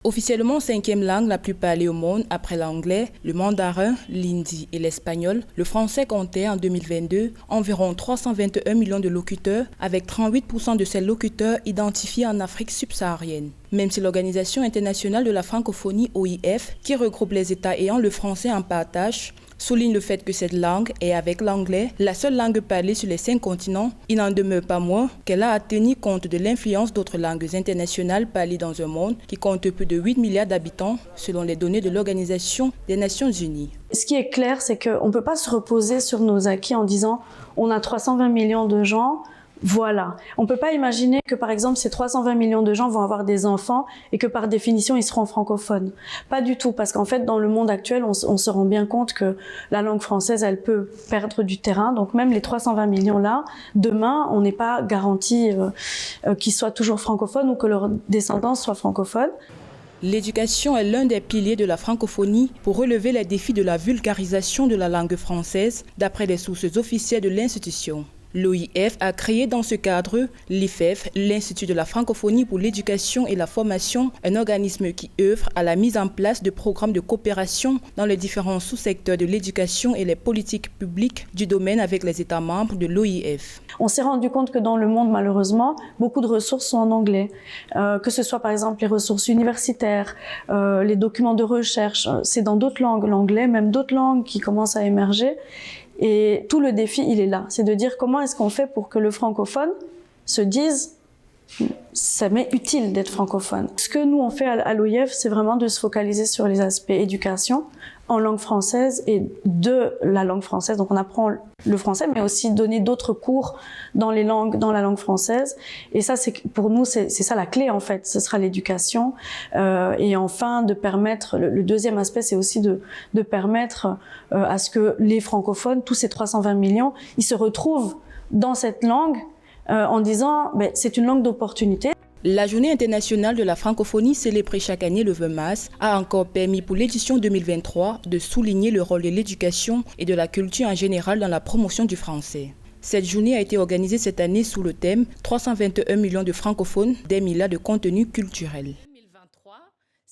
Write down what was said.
Officiellement cinquième langue la plus parlée au monde après l'anglais, le mandarin, l'hindi et l'espagnol, le français comptait en 2022 environ 321 millions de locuteurs, avec 38% de ces locuteurs identifiés en Afrique subsaharienne. Même si l'Organisation internationale de la francophonie OIF, qui regroupe les États ayant le français en partage, souligne le fait que cette langue est, avec l'anglais, la seule langue parlée sur les 5 continents, il n'en demeure pas moins qu'elle a à tenir compte de l'influence d'autres langues internationales parlées dans un monde qui compte plus de 8 milliards d'habitants, selon les données de l'Organisation des Nations Unies. Ce qui est clair, c'est qu'on ne peut pas se reposer sur nos acquis en disant on a 320 millions de gens. Voilà. On ne peut pas imaginer que, par exemple, ces 320 millions de gens vont avoir des enfants et que, par définition, ils seront francophones. Pas du tout, parce qu'en fait, dans le monde actuel, on se rend bien compte que la langue française, elle peut perdre du terrain. Donc, même les 320 millions-là, demain, on n'est pas garanti qu'ils soient toujours francophones ou que leurs descendants soient francophones. L'éducation est l'un des piliers de la francophonie pour relever les défis de la vulgarisation de la langue française, d'après les sources officielles de l'institution. L'OIF a créé dans ce cadre l'IFEF, l'Institut de la francophonie pour l'éducation et la formation, un organisme qui œuvre à la mise en place de programmes de coopération dans les différents sous-secteurs de l'éducation et les politiques publiques du domaine avec les États membres de l'OIF. On s'est rendu compte que dans le monde, malheureusement, beaucoup de ressources sont en anglais. Que ce soit par exemple les ressources universitaires, les documents de recherche, c'est dans d'autres langues, l'anglais, même d'autres langues qui commencent à émerger. Et tout le défi, il est là. C'est de dire comment est-ce qu'on fait pour que le francophone se dise « ça m'est utile d'être francophone ». Ce que nous, on fait à l'OIF, c'est vraiment de se focaliser sur les aspects éducation en langue française et de la langue française. Donc on apprend le français, mais aussi donner d'autres cours dans la langue française. Et ça, pour nous, c'est ça la clé en fait. Ce sera l'éducation. Et enfin, de permettre, le deuxième aspect, c'est aussi de permettre à ce que les francophones, tous ces 320 millions, ils se retrouvent dans cette langue en disant c'est une langue d'opportunité. La Journée internationale de la francophonie, célébrée chaque année le 20 mars, a encore permis pour l'édition 2023 de souligner le rôle de l'éducation et de la culture en général dans la promotion du français. Cette journée a été organisée cette année sous le thème « 321 millions de francophones, des milliards de contenus culturels ».